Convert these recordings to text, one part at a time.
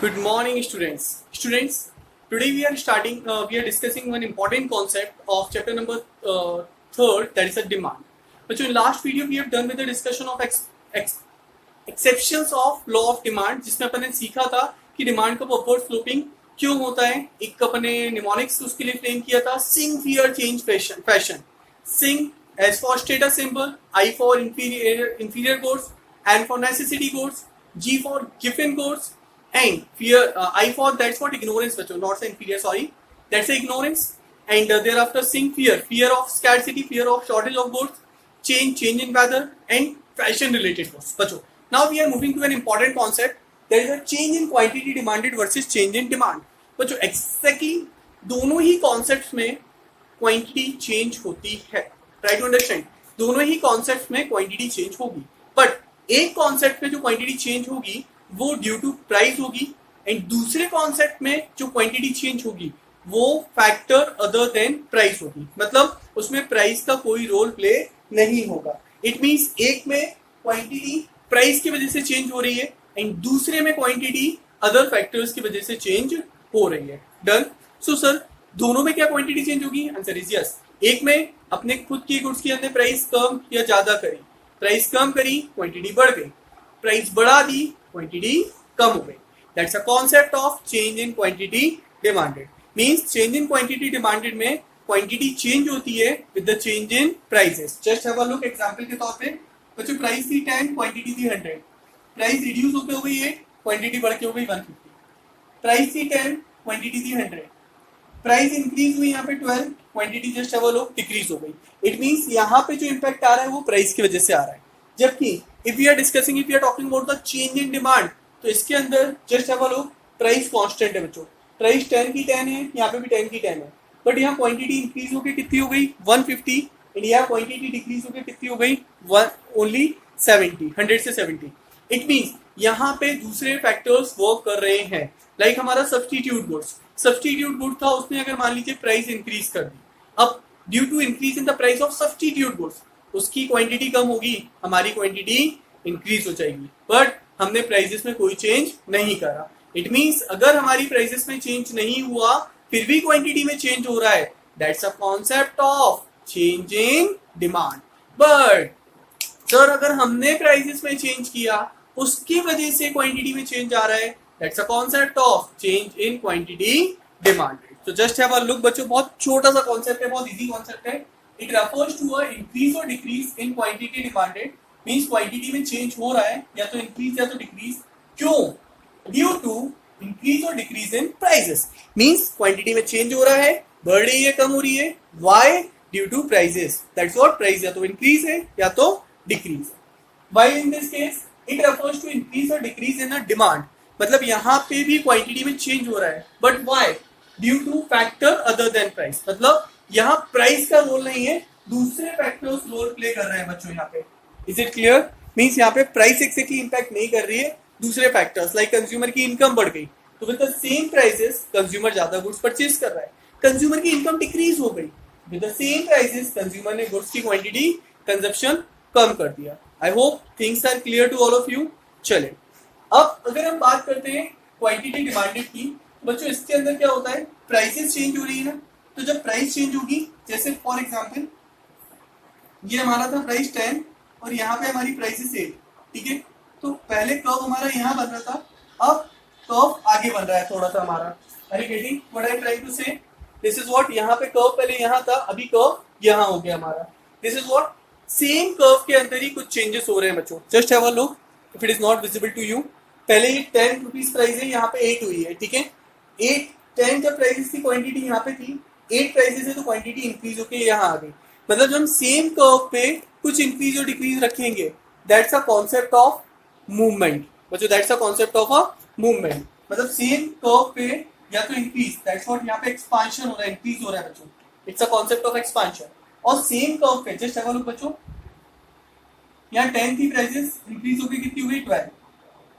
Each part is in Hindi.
Good morning, students. Students, today we are discussing one important concept of chapter number third, that is a demand. बच्चों, in last video we have done with the discussion of exceptions of law of demand, जिसमें अपन ने सीखा था कि डिमांड का upward sloping क्यों होता है. एक अपन ने निमोनिक्स उसके लिए फ्रेम किया था, sing fear change fashion. Sing as for status symbol, I for inferior goods, N for necessity goods, G for given goods, and fear I for that's what ignorance बच्चों, not say inferior, sorry, that's a ignorance. And thereafter sing fear of scarcity, fear of shortage of goods, change in weather, and fashion related goods बच्चों. Now we are moving to an important concept, there is a change in quantity demanded versus change in demand बच्चों. exactly दोनों ही concepts में क्वांटिटी चेंज होती है. ट्राई टू अंडरस्टैंड, दोनों ही कॉन्सेप्ट में क्वांटिटी चेंज होगी, बट एक कॉन्सेप्ट में जो क्वांटिटी चेंज होगी वो ड्यू टू प्राइस होगी, एंड दूसरे कॉन्सेप्ट में जो क्वांटिटी चेंज होगी वो फैक्टर अदर देन प्राइस होगी. मतलब उसमें प्राइस का कोई रोल प्ले नहीं होगा. इट मींस एक में क्वांटिटी प्राइस की वजह से चेंज हो रही है एंड दूसरे में क्वांटिटी अदर फैक्टर्स की वजह से चेंज हो रही है. डन. सो सर, दोनों में क्या क्वांटिटी चेंज होगी? Answer is yes. एक में अपने खुद की गुड्स की हमने प्राइस कम या ज्यादा करी, प्राइस कम करी, क्वांटिटी बढ़ गई, प्राइस बढ़ा दी, क्वांटिटी कम हो गई. That's a concept of change in quantity demanded. Means change in quantity demanded में क्वांटिटी चेंज होती है with the change in prices. Just have a look. Example के तौर पे बच्चों, प्राइस थी 10, क्वांटिटी थी 100, प्राइस रिड्यूस होकर हो गई 8, क्वांटिटी बढ़ के हो गई 150. प्राइस थी 10, क्वांटिटी थी 100, प्राइस इंक्रीज हुई यहाँ पे 12, quantity just have a look decrease हो गई. इट मींस यहाँ पे जो इम्पैक्ट आ रहा है वो प्राइस की वजह से आ रहा है. जबकि if we are talking about the change in demand, तो इसके अंदर just have a look, price constant है बच्चों. प्राइस 10 की 10 है, यहाँ पे भी 10 की 10 है, बट यहाँ क्वांटिटी इंक्रीज होकर कितनी हो गई? 150, एंड यहाँ क्वांटिटी डिक्रीज होकर कितनी हो गई? ओनली 70, 100 से 70. इट मींस यहाँ पे दूसरे फैक्टर्स वर्क कर रहे हैं. लाइक हमारा सब्स्टिट्यूट गुड था, उसने अगर मान लीजिए प्राइस इंक्रीज कर दी, अब due to increase in the price of substitute goods उसकी क्वांटिटी कम होगी, हमारी क्वांटिटी इंक्रीज हो जाएगी, बट हमने प्राइसेस में कोई चेंज नहीं करा. इट मींस अगर हमारी प्राइसेस में चेंज नहीं हुआ फिर भी क्वांटिटी में चेंज हो रहा है, that's a concept of change in demand. But sir, अगर हमने प्राइसेस में चेंज किया उसकी वजह से क्वांटिटी में चेंज आ रहा है, that's a concept of change in quantity demanded. तो जस्ट हैव अ लुक बच्चों, बहुत छोटा सा कॉन्सेप्ट है, बहुत इजी कॉन्सेप्ट है. It refers to a increase और decrease in quantity demanded. Means quantity में चेंज हो रहा है, या तो इंक्रीज या तो डिक्रीज. क्यों? ड्यू टू इंक्रीज और डिक्रीज इन प्राइसेस. मींस क्वांटिटी में चेंज हो रहा है, बढ़ रही है, कम हो रही है. Why? Due to prices. That's what, price या तो इंक्रीज है या तो डिक्रीज है. Why in this case it refers to increase और डिक्रीज इन अ डिमांड. मतलब यहाँ पे भी क्वांटिटी में चेंज हो रहा है, but why? Due two factor other than price. मतलब यहाँ प्राइस का रोल नहीं है, दूसरे फैक्टर्स रोल प्ले कर रहे हैं बच्चों यहाँ पे. Is it clear? मींस यहाँ पे प्राइस एक्जेक्टली इंपैक्ट नहीं कर रही है, दूसरे फैक्टर्स लाइक कंज्यूमर की इनकम बढ़ गई तो with the same prices consumer ज्यादा गुड्स परचेज कर रहा है. कंज्यूमर की इनकम डिक्रीज हो गई, with the same prices consumer ने गुड्स की क्वांटिटी कंजप्शन कम कर दिया. I hope things are clear to all of you. चले, अब अगर हम बात करते हैं क्वांटिटी डिमांडेड की, तो बच्चों इसके अंदर क्या होता है? प्राइसेस चेंज हो रही है ना. तो जब प्राइस चेंज होगी, जैसे फॉर एग्जांपल ये हमारा था प्राइस 10 और यहाँ पे हमारी प्राइसेस 8, ठीक है. तो पहले कर्व हमारा यहाँ बन रहा था, अब कर्व आगे बन रहा है थोड़ा सा हमारा. Are you getting what I am trying to say? This is what, यहाँ पे कर्व पहले यहाँ था, अभी कर्व यहाँ हो गया हमारा. This is what, same curve के अंदर ही कुछ चेंजेस हो रहे हैं बच्चों. Just have a look if it is not visible to you. पहले ये 10 रुपीज प्राइस है, यहाँ पे 8 हुई है, ठीक है. 10 जब प्राइसेस की क्वांटिटी यहाँ पे थी, 8 प्राइसेस है तो क्वांटिटी इंक्रीज होकर यहाँ आ गई. मतलब जब हम सेम कर्व पे कुछ इंक्रीज और डिक्रीज रखेंगे, that's a concept of movement बच्चों. That's a concept of a movement. मतलब सेम कर्व पे या तो इंक्रीज, दैट्स व्हाट, यहाँ पे एक्सपांशन हो रहा है, इंक्रीज हो रहा है बच्चों. It's a concept of expansion. और सेम कर्व पे जस्ट हैव अ लुक बच्चों, यहाँ 10 थी प्राइसेस, इंक्रीज होकर कितनी हो गई? 12.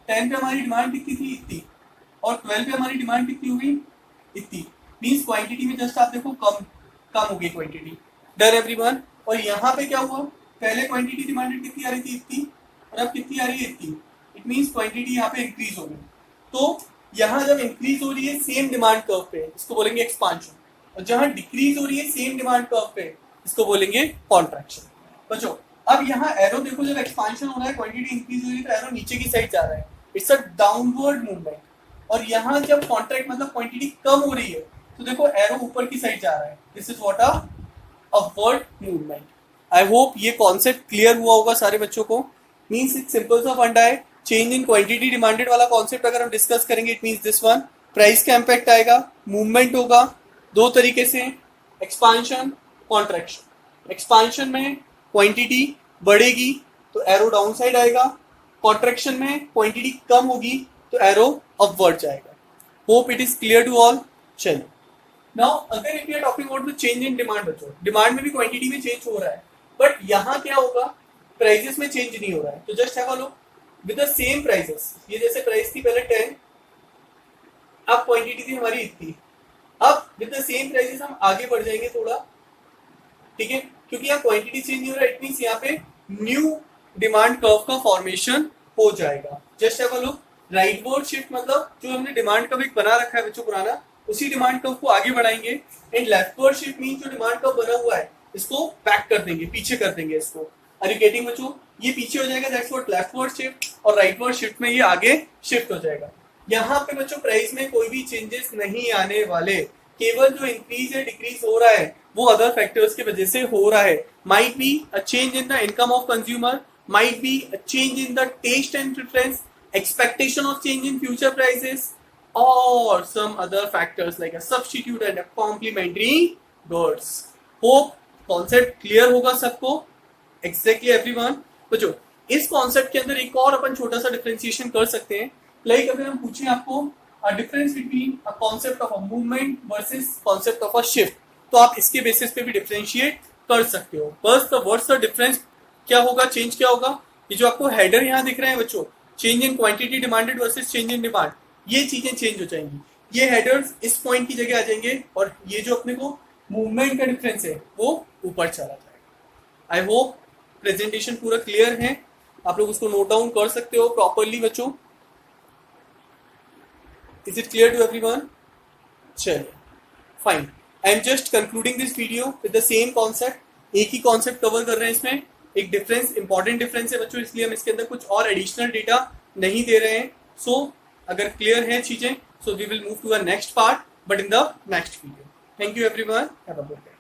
10 पे हमारी डिमांड कितनी थी? इतनी. और 12 पे हमारी डिमांड कितनी हो गई? इतनी. मींस क्वांटिटी में जस्ट आप देखो कम हो गई क्वांटिटी. Done everyone. और यहाँ पे क्या हुआ? पहले क्वांटिटी डिमांडेड कितनी आ रही थी? इतनी, और अब कितनी आ रही है? इतनी. इट मींस क्वांटिटी यहाँ पे इंक्रीज हो गई. तो यहाँ जब इंक्रीज हो रही है सेम डिमांड कर्व पे, इसको बोलेंगे एक्सपांशन, और जहां डिक्रीज हो रही है सेम डिमांड कर्व पे, इसको बोलेंगे कॉन्ट्रैक्शन। बच्चों अब यहाँ एरो देखो, जब एक्सपांशन हो रहा है, क्वांटिटी इंक्रीज हो रही है, तो एरो नीचे की साइड जा रहा है, इट्स अ डाउनवर्ड मूवमेंट। और यहाँ जब कॉन्ट्रैक्ट मतलब क्वांटिटी कम हो रही है, तो देखो एरो ऊपर की साइड जा रहा है, this is what a upward movement. I hope ये कॉन्सेप्ट क्लियर हुआ होगा सारे बच्चों को। मीन्स इट सिंपल सा फंडा है, चेंज इन क्वांटिटी डिमांडेड वाला कॉन्सेप्ट अगर हम डिस्कस करेंगे, it means this one, price का इम्पैक्ट आएगा, मूवमेंट होगा दो तरीके से, एक्सपांशन कॉन्ट्रैक्शन। एक्सपांशन में क्वांटिटी बढ़ेगी तो एरो डाउन साइड आएगा, कॉन्ट्रैक्शन में क्वांटिटी कम होगी तो एरो अपवर्ड जाएगा। Hope it is clear to all. चलिए नाउ अगर if we are talking about the change in demand, बच्चों डिमांड में भी क्वांटिटी में चेंज हो रहा है, बट यहाँ क्या होगा, प्राइजेस में चेंज नहीं हो रहा है। तो just have a look with the same prices, ये जैसे प्राइस थी पहले 10, अब क्वांटिटी थी हमारी इतनी, अब विद द सेम प्राइजेस हम आगे बढ़ जाएंगे थोड़ा, ठीक है, क्योंकि यहाँ क्वांटिटी चेंज नहीं हो रहा है, इट मींस यहाँ पे न्यू डिमांड कर्व का फॉर्मेशन हो जाएगा। Just have a look, rightward shift मतलब जो हमने डिमांड कर्व एक बना रखा है बच्चों पुराना, उसी डिमांड कर्व को आगे बढ़ाएंगे, एंड लेफ्टवर्ड शिफ्ट मीन जो डिमांड कर्व बना हुआ है इसको बैक कर देंगे, पीछे कर देंगे इसको। आर यू गेटिंग बच्चों, ये पीछे हो जाएगा, दैट्स व्हाट लेफ्टवर्ड शिफ्ट, और राइटवर्ड शिफ्ट में ये आगे शिफ्ट हो जाएगा। यहाँ पे बच्चों प्राइस में कोई भी चेंजेस नहीं आने वाले, केवल जो इंक्रीज या डिक्रीज हो रहा है वो अदर फैक्टर्स की वजह से हो रहा है। Might be a change in the income of consumer, might be a change in the taste and preference, expectation of change in future prices, or some other factors like a substitute and a complementary goods. Hope concept clear होगा सबको, exactly everyone। तो जो इस concept के अंदर एक और अपन छोटा सा differentiation कर सकते हैं, like अगर हम पूछें आपको a difference between a concept of a movement versus concept of a shift, तो आप इसके बेसिस पे भी differentiate कर सकते हो। बस the what's the difference क्या होगा, चेंज क्या होगा, ये जो आपको हेडर यहाँ दिख रहे हैं बच्चों, change in quantity demanded versus change in demand, ये चीजें चेंज हो जाएंगी, ये हेडर्स इस पॉइंट की जगह आ जाएंगे, और ये जो अपने को मूवमेंट का डिफरेंस है वो ऊपर चला जाएगा। आई होप प्रेजेंटेशन पूरा क्लियर है, आप लोग उसको नोट डाउन कर सकते हो प्रॉपरली बच्चों। Is it clear to everyone? चलिए fine, I am just concluding this video with the same concept, एक ही कॉन्सेप्ट कवर कर रहे हैं इसमें, एक डिफरेंस इंपॉर्टेंट डिफरेंस है बच्चों, इसलिए हम इसके अंदर कुछ और एडिशनल डेटा नहीं दे रहे हैं। सो अगर क्लियर है चीजें, so we will move to a next part, but in the next video. Thank you everyone, have a good day.